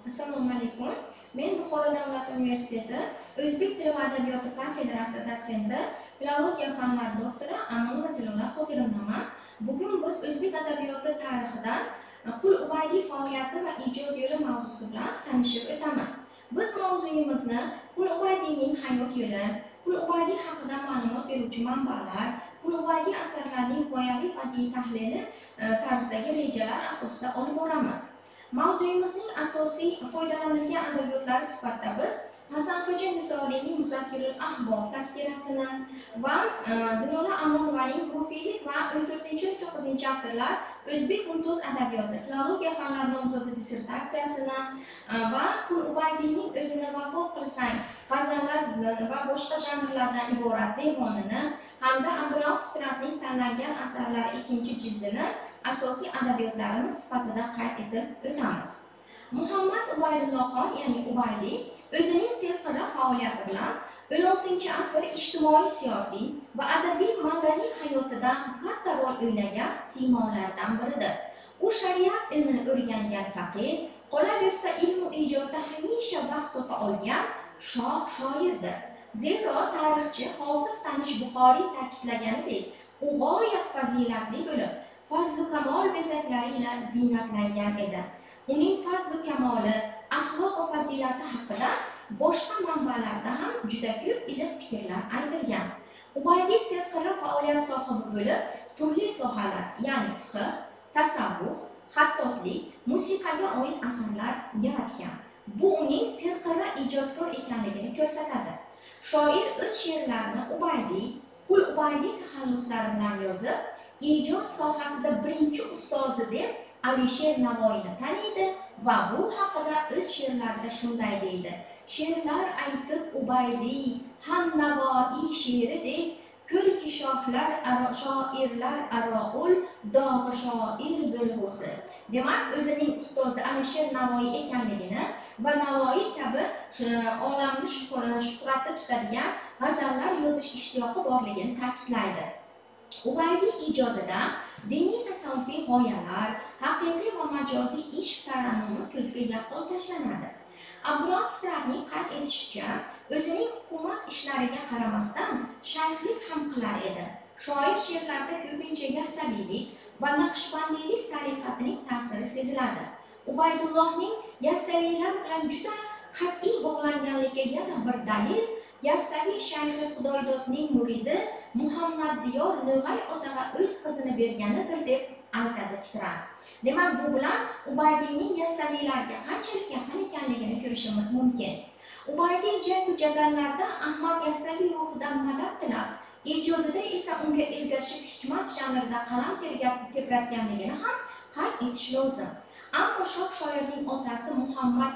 Assalomu alaykum. Men Buxoro davlat universiteti O'zbek tili va adabiyoti kafedrasi dotsenti, filologiya fanlari doktori Amunova Zilola Qodirovnaman. Bugun biz o'zbek adabiyoti tarixidan Qul Ubaydiy faoliyati va ijod yo'li mavzusi bilan tanishib o'tamiz. Biz mavzuyimizni Qul Ubaydiyning hayot yo'li, Qul Ubaydiy haqida ma'lumot beruvchi manbalar, Qul Ubaydiy asarlarining g'oyaviy badiiy tahlili tarzidagi rejalar asosida olib boramiz. Mavzuyimizning asosiy foydalanilgan adabiyotlari sifatida biz Hasanxo'ja Nisoriyning Muzakkirul Ahbob tasvirasini va Zilola Amonovaning Ruhiylik va 14-19 asrlar O'zbek mumtoz adabiyoti filologiya fanlari nomzodi dissertatsiyasini va Qul Ubaydiyning O'zini vafo qilsang g'azallar va boshqa janrlardan iborat devonini hamda Abdurahmon Fitratning tanlangan asarlari 2-jildini asosiy adabiyotlarimiz sifatida qayd etib o'tamiz. Muhammad Ubaydullohxon, ya'ni Ubaydiy, o'zining serqirra faoliyati bilan 16-asr ijtimoiy, siyosiy va adabiy madaniy hayotida katta rol o'ynagan siymolardan biridir. U shariat ilmini o'rgangan faqih, qolaversa ilmu ijodda hamisha vaqt topa olgan shoirdir. Zero tarixchi Hofiz Tanish Buxoriy ta'kidlaganidek, u g'oyat fazilatli bo'lib, fazlu kamol bezaklari bilan ziynatlangan edi. Uning fazlu kamoli, axloq va fazilati haqida boshqa manbalarda ham juda ko'p iliq fikrlar aytilgan. Ubaydiy serqirra faoliyat sohibi bo'lib, turli sohalar, ya'ni fiqh, tasavvuf, xattotlik, musiqaga oid asarlar yaratgan. Bu uning serqirra ijodkor ekanligini ko'rsatadi. Shoir o'z she'rlarini Ubaydiy, Qul Ubaydiy taxalluslari bilan yozib, ijod sohasida birinchi ustozi deb Alisher Navoiyni taniydi va bu haqida o'z she'rlarida shunday deydi: she'rlar aytib Ubaydiy ham Navoiy she'ridek, ko'rki shoirlar aroul dog'i shoir bo'lg'usi. Demak, o'zining ustozi Alisher Navoiy ekanligini va Navoiy kabi olamni shuhratda tutadigan g'azallar yozish ishtiyoqi borligini ta'kidlaydi. Ubaydiy ijodida diniy tasavvufiy g'oyalar, haqiqiy va majoziy ishq tarannumi ko'zga yaqqol tashlanadi. Abdurahmon Fitratning qayd etishicha, o'zining hukumat ishlariga qaramasdan shayxlik ham qilar edi. Shoir she'rlarida ko'pincha yassaviylik va naqshbandiylik tariqatining ta'siri seziladi. Ubaydullohning yassaviylar bilan juda qat'iy bog'langanligiga yana bir dalil Yassaviy shayxi Xudoydodning muridi Muhammad Diyor No'g'ay otaga o'z qizini berganidir deb aytadi Fitrat. Demak, bu bilan Ubaydiyning yassaviylarga qanchalik yaqin ekanligini ko'rishimiz mumkin. Ubaydiy jang jadallarda Ahmad Yassaviy ruhidan madad tilab, ijodida esa unga ergashib hikmat janrida qalam tebratganligini ham qayd etish lozim. Ammo shoh shoirning otasi Muhammad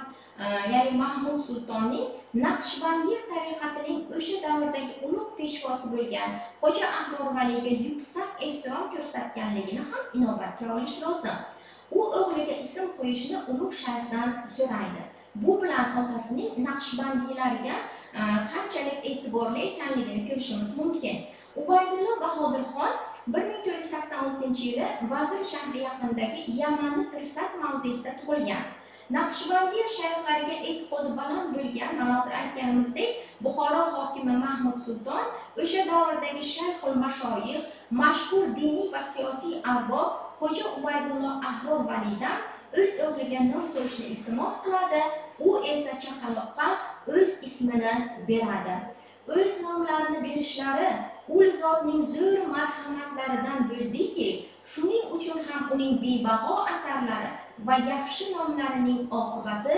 ya'ni Mahmud Sultonning Naqshbandiya tariqatining o'sha davrdagi ulug' peshvosi bo'lgan Xo'ja Ahmor Valiyga yuksak ehtirom ko'rsatganligini ham inobatga olish lozim. U o'g'liga ism qo'yishni ulug' shayxdan so'raydi. Bu bilan otasining Naqshbandiylarga qanchalik e'tiborli ekanligini ko'rishimiz mumkin. Ubaydulloh Bahodirxon 1486-yili Vazir shahri yaqinidagi Yamanni Tirsat mavzesida tug'ilgan. Naqshbandiya shayxlariga e'tiqodi baland bo'lgan, hozir aytganimizdek, Buxoro hokimi Mahmud Sulton o'sha davrdagi shayxul mashoyix, mashhur diniy va siyosiy arbob Xo'ja Ubaydulloh Ahmor Valiydan o'z o'g'liga nom qo'yishni iltimos qiladi. U esa chaqaloqqa o'z ismini beradi. O'z nomlarini berishlari ul zotning zo'r marhamatlaridan bo'ldiki, shuning uchun ham uning bebaho asarlari va yaxshi nomlarining oqibati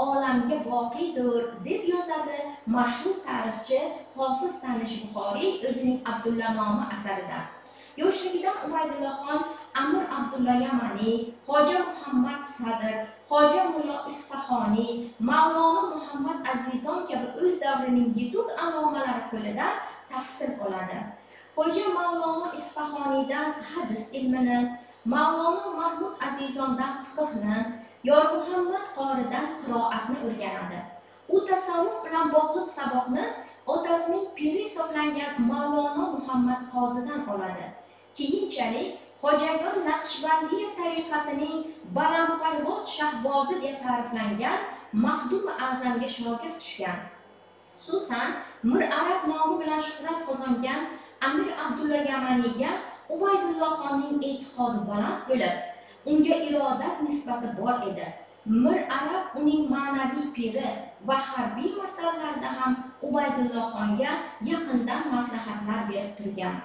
olamga boqiydir deb yozadi mashhur tarixchi Hofiz Tanish Buxoriy o'zining Abdulla nomi asarida. Yoshligidan Ubaydullohxon Amir Abdulla Yamani, Xo'ja Muhammad Sadr, Xo'ja Mullo Isfahoniy, Mavlono Muhammad Azizon kabi o'z davrining yetuk alomalari qo'lida tahsil oladi. Xo'ja Mavlono Isfahoniydan hadis ilmini, Mavlono Mahmud Azizondan fiqhni, Yor Muhammad Qoridan qiroatni o'rganadi. U tasavvuf bilan bog'liq saboqni otasining piri hisoblangan Mavlono Muhammad Qozidan oladi. Keyinchalik Xo'jagon Naqshbandiya tariqatining balandparvoz shahbozi deb ta'riflangan Mahdum A'zamga shogird tushgan. Xususan, Mir Arab nomi bilan shuhrat qozongan Amir Abdulla Yamaniyga Ubaydullohxonning e'tiqodi baland bo'lib, unga irodat nisbati bor edi. Mir Arab uning ma'naviy piri va harbiy masalalarda ham Ubaydullohxonga yaqindan maslahatlar berib turgan.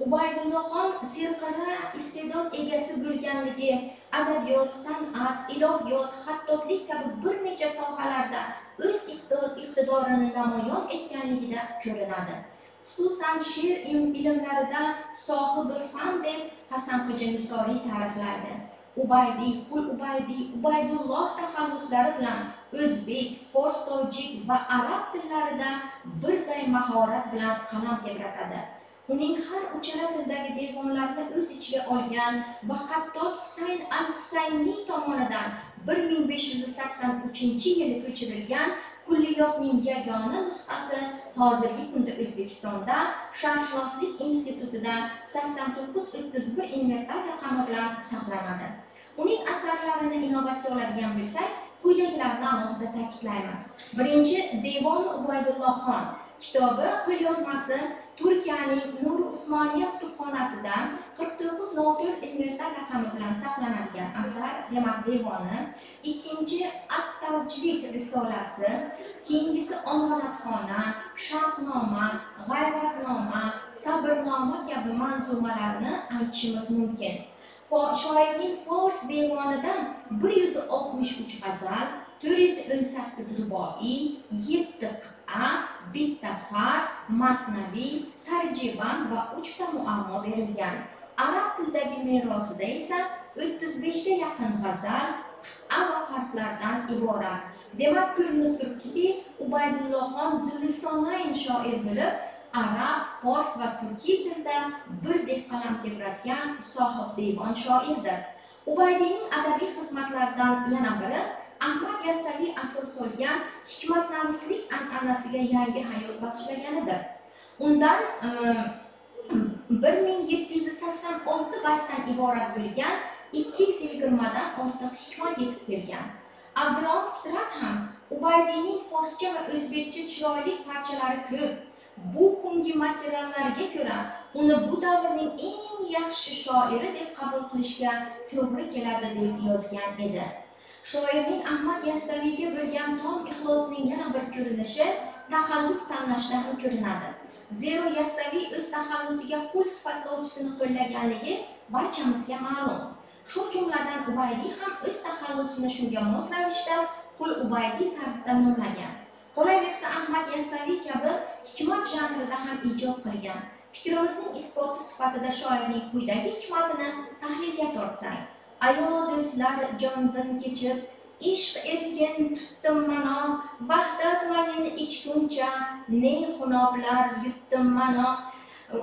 Ubaydullohxon serqirra iste'dod egasi bo'lganligi, adabiyot, san'at, ilohiyot, xattotlik kabi bir necha sohalarda o'z iqtidorini namoyon etganligida ko'rinadi. Xususan she'r ilmlarida sohibi fan deb Hasanxo'ja Nisoriy ta'riflaydi. Ubaydi, Qul Ubaydi, Ubaydulloh taxalluslari bilan o'zbek, fors, tojik va arab tillarida birday mahorat bilan qalam tebratadi. Uning har uchala tildagi devonlarni o'z ichiga olgan va xattot Husayn al-Husayniy tomonidan 1583-yili ko'chirilgan kulliyotning yagona nusxasi hozirgi kunda O'zbekistonda Sharqshunoslik institutida 8931 inventar raqami bilan saqlanadi. Uning asarlarini inobatga oladigan bo'lsak, quyidagilarni alohida ta'kidlaymiz. Birinchi, Devon Ubaydullohxon kitobi qo'lyozmasi Turkiyaning Nuri Usmoniya kutubxonasida 4904 inventar raqami bilan saqlanadigan asar, demak devoni. Ikkinchi, At-Tavjid risolasi, keyingisi Omonatxona, Shartnoma, G'ayratnoma, Sabrnoma kabi manzumalarni aytishimiz mumkin. Shoirning Fors devonidan 163 g'azal, 418 ruboiy, 7 qit'a, bitta far, masnaviy, tarjiband va 3 ta muammo berilgan. Arab tilidagi merosida esa 35 ga yaqin g'azal, qit'a va farqlardan iborat. Demak, ko'rinib turibdiki, Ubaydullohxon Zullisonayn shoir bo'lib, arab, fors va turkiy tilda birdek qalam tebratgan sohib devon shoirdir. Ubaydining adabiy xizmatlaridan yana biri Ahmad Yassaviy asos solgan hikmatnavislik an'anasiga yangi hayot bag'ishlaganidir. Undan 1786 baytdan iborat bo'lgan 220 dan ortiq hikmat yetib kelgan. Abdurrauf Fitrat ham Ubaydiyning forscha va o'zbekcha chiroyli parchalari ko'p. Bu kungi materiallarga ko'ra uni bu davrning eng yaxshi shoiri deb qabul qilishga to'g'ri keladi deb yozgan edi. Shoirning Ahmad Yassaviyga bo'lgan tom ixlosining yana bir ko'rinishi taxallus tanlashda ham ko'rinadi. Zero Yassaviy o'z taxallusiga qul sifatlovchisini qo'llaganligi barchamizga ma'lum. Shu jumladan Ubaydi ham o'z taxallusini shunga mos ravishda Qul Ubaydi tarzida nomlagan. Qolaversa Ahmad Yassaviy kabi hikmat janrida ham ijod qilgan. Fikrimizning isboti sifatida shoirning quyidagi hikmatini tahlilga tortsak: ayo do'stlar, jondan kechib, ishq erkin tutdim mano, vahdat mayin ichguncha, ne xunoblar yutdim mano.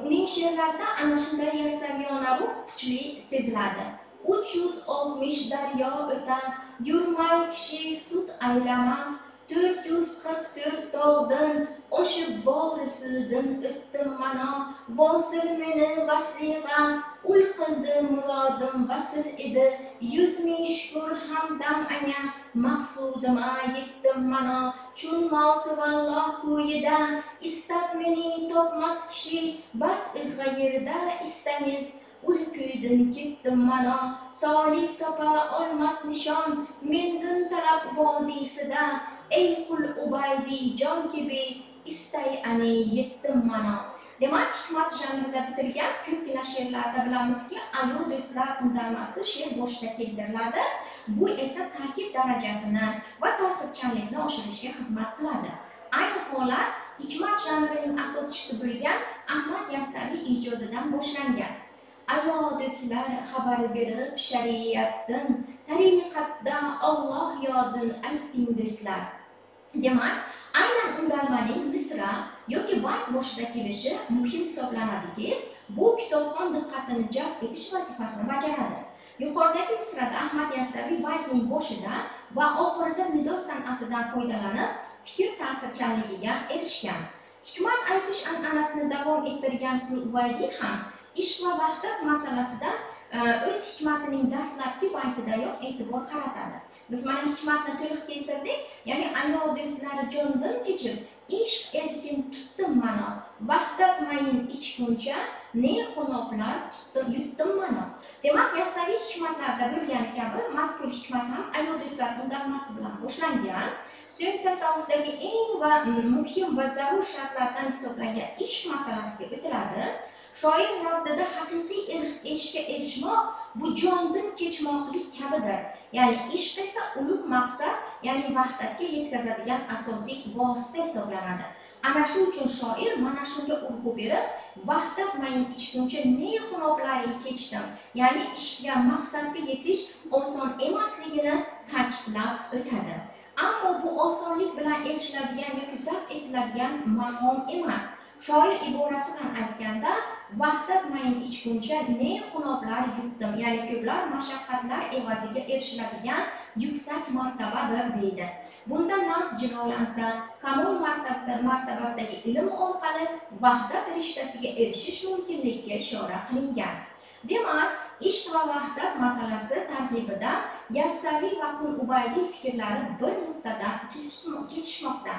Uning she'rlarida ana shunday yassaviyona ruh kuchli seziladi. 360 daryo o'tar, yurmay kishi sut aylamas, 444 dog'dan oshib borisidan o'tdim mano, vosil meni vasliga ul qildi murodim vasl edi, 100 ming shukr hamdam anga maqsudima yetdim mano, chun mosi valloh ko'yida istab meni topmas kishi, bas o'zga yerda istangiz ul kuydan ketdim mano, solik topa olmas nishon mendan talab vodiysida, ey Qul Ubaydi jon kibi istay ani yetdim mano. Demak, hikmat janrida bitilgan ko'pgina she'rlarda bilamizki, ayo do'stlar undanmasi she'r boshida keltiriladi. Bu esa ta'kid darajasini va ta'sirchanlikni oshirishga xizmat qiladi. Ayni holat hikmat janrining asoschisi bo'lgan Ahmad Yassaviy ijodidan boshlangan. Ayo do'stlar, xabar berib shariatdan, tariqatda Alloh yodin ayting do'stlar. Demak, aynan undanmaning misra yoki bayt boshida kelishi muhim hisoblanadiki, bu kitobxon diqqatini jalb etish vazifasini bajaradi. Yuqoridagi misrada Ahmad Yassaviy baytning boshida va oxirida nido san'atidan foydalanib, fikr ta'sirchanligiga erishgan. Hikmat aytish an'anasini davom ettirgan Qul Ubaydi ham ishq va vahdat masalasida o'z hikmatining dastlabki baytidayoq e'tibor qaratadi. Biz mana hikmatni to'liq keltirdik. Ya'ni ayol do'stlari jondan kechib, ishq erkin tutdim mana. Vahdat mayin ichguncha ne xunoblar yutdim mana. Demak, yasaviy hikmatlarda bo'lgani kabi mazkur hikmat ham ayol do'stlar undanmasi bilan boshlangan. So'ng tasavvufdagi eng muhim va zarur shartlardan hisoblangan ishq masalasiga o'tiladi. Shoir nazdida haqiqiy ishqqa erishmoq bu jondan kechmoqlik kabidir. Ya'ni ishq esa ulug' maqsad, ya'ni vahdatga yetkazadigan asosiy vosita hisoblanadi. Ana shu uchun shoir mana shunga urg'u berib, vahdat mayin ichguncha ne xunoblarga kechdim. Ya'ni ishqga, maqsadga yetish oson emasligini ta'kidlab o'tadi. Ammo bu osonlik bilan erishiladigan yoki zabt etiladigan maqom emas. Shoir iborasi bilan aytganda, vahdat mayin ichguncha ne xunoblar yutdim, ya'ni ko'plar mashaqqatlar evaziga erishiladigan yuksak martabadir deydi. Bunda nafs jilolansa, kamol martabasidagi ilm orqali vahdat rishtasiga erishish mumkinligiga ishora qilingan. Demak, ishq va vahdat masalasi tarkibida Yassaviy va Qul Ubaydiy fikrlari bir nuqtada kesishmoqda.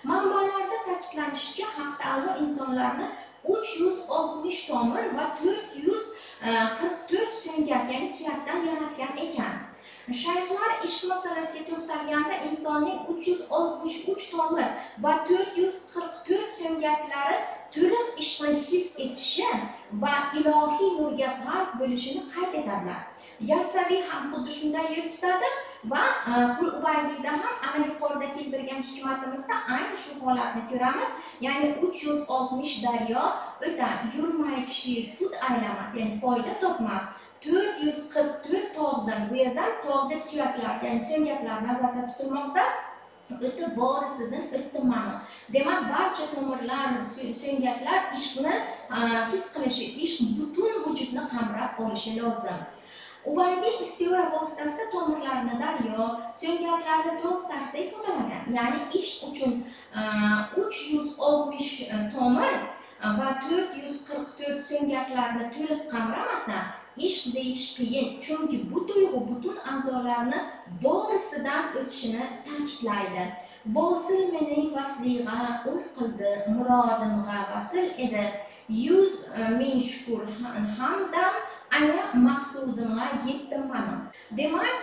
Manbalarda ta'kidlanishicha, Haq Taolo insonlarni 360 tomir va 444 so'ngak, ya'ni suyakdan yaratgan ekan. Shayxlar ishq masalasiga to'xtalganda insonning 363 tomir va 444 so'ngaklari to'liq ishqni his etishi va ilohiy nurga g'arq bo'lishini qayd etadilar. Yassaviy ham xuddi shunday yo'l tutadi va Qul Ubaydiyda ham ana yuqorida keltirgan hikmatimizda ayni shu holatni ko'ramiz. Ya'ni 360 daryo o'tar, yurmay kishi sud aylamas, ya'ni foyda topmas. 444 tog'dan, bu yerdan tog' deb suyaklar, ya'ni so'ngaklar nazarda tutilmoqda. O'tib borisidan o'tdi mana. Demak, barcha tomirlar, so'ngaklar ishqni his qilishi, ishq butun vujudni qamrab olishi lozim. Ubaydiy isti'ora vositasida tomirlarni daryo, so'ngaklarni tog' tarzda ifodalagan. Ya'ni ishq uchun 360 tomir va 444 so'ngaklarni to'liq qamramasa, ishq deyish qiyin, chunki bu tuyg'u butun a'zolarni borisidan o'tishini ta'kidlaydi. Vosil mening vaslig'a ul qildi, murodimga vasl edi. 100 ming shukr hamdam ana maqsudimga yetdim mana. Demak,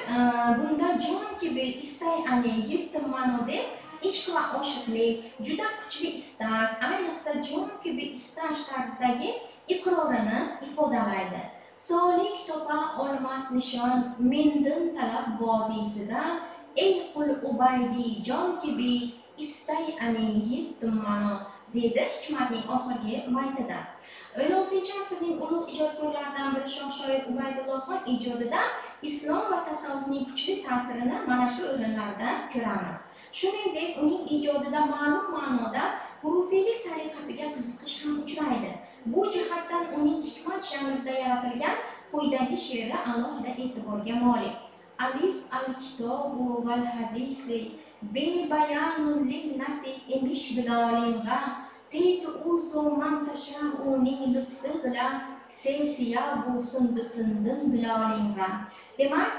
bunda jon kibi istay ana yetdim mana deb ishq va oshiqlik, juda kuchli istak, ayniqsa jon kibi istash tarzidagi iqrorini ifodalaydi. Solik topa olmas nishon mendan talab vodiysidan, ey Qul Ubaydiy jon kibi istay ani yetdim mana dedi hikmatning oxirgi baytida. 16-asrning ulug' ijodkorlaridan biri shoir Ubaydulloh Xon ijodida islom va tasavvufning kuchli ta'sirini mana shu o'rinlarda ko'ramiz. Shuningdek, uning ijodida ma'lum ma'noda hurufiylik tariqatiga qiziqish ham uchraydi. Bu jihatdan uning hikmat janrida yaratilgan quyidagi she'ri alohida e'tiborga molik. Alif al-kitobu val hadisi bebayanun lil nasi emish bilolimg'a Teytu uzu mantasha'uning lutfi bilan sensiya bu sindim bilolimg'a. Demak,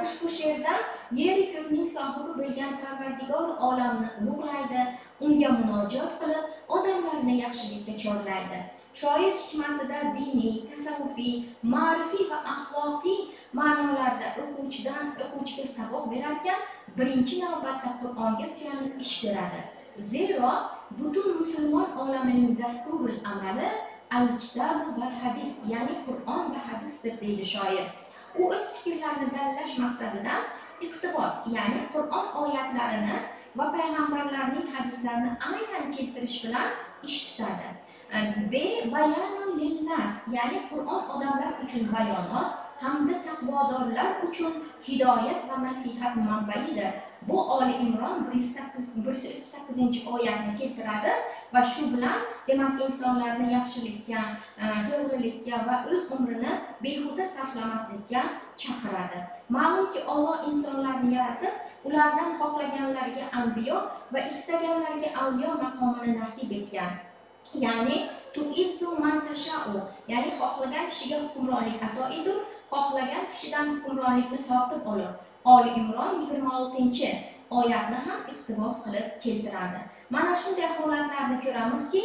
ushbu she'rda yer ko'kning sohibi bo'lgan Parvardigor olamni ulug'laydi, unga munojot qilib, odamlarni yaxshilikka chorlaydi. Shoir hikmatida diniy, tasavvufiy, ma'rifiy va axloqiy ma'nolarda o'quvchiga saboq berarkan, birinchi navbatda Qur'onga suyanib ish ko'radi. Zero butun musulmon olamining dasturul amali al-kitob va hadis, ya'ni Qur'on va hadisdir deydi shoir. U o'z fikrlarini dalillash maqsadida iqtibos, ya'ni Qur'on oyatlarini va payg'ambarlarning hadislarini aynan keltirish bilan ish tutadi. Bayanun lin-nas, ya'ni Qur'on odamlar uchun bayonot hamda taqvodorlar uchun hidoyat va nasihat manbaidir. Bu Oli Imron 138-oyatni keltiradi va shu bilan demak insonlarni yaxshilikka, to'g'rilikka va o'z umrini behuda sarflamaslikka chaqiradi. Ma'lumki, Alloh insonlarni yaratib, ulardan xohlaganlariga anbiyo va istaganlariga avliyo maqomini nasib etgan. Ya'ni tuizzu man tasha'u, ya'ni xohlagan kishiga hukmronlik ato etur, xohlagan kishidan hukmronlikni tortib olur. Oli Imron 26-oyatni ham iqtibos qilib keltiradi. Mana shunday holatlarni ko'ramizki,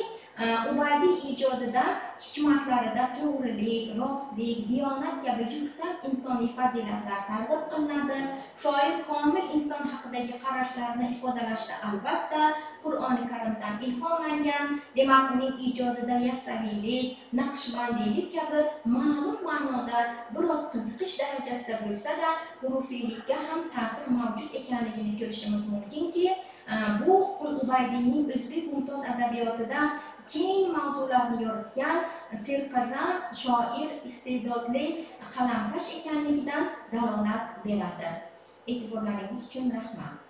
Ubaydiy ijodida hikmatlarida to'g'rilik, rostlik, diyonat kabi yuksak insoniy fazilatlar targ'ib qilinadi. Shoir komil inson haqidagi qarashlarini ifodalashda albatta Qur'oni Karimdan ilhomlangan. Demak, uning ijodida yasaviylik, naqshbandiylik kabi ma'lum ma'noda biroz qiziqish darajasida bo'lsa-da, urufiylikka ham ta'sir mavjud ekanligini ko'rishimiz mumkinki, bu Qul Ubaydiyning o'zbek mumtoz adabiyotida keng mavzularni yoritgan serqirra shoir, iste'dodli qalamkash ekanligidan dalolat beradi. E'tiborlaringiz uchun rahmat.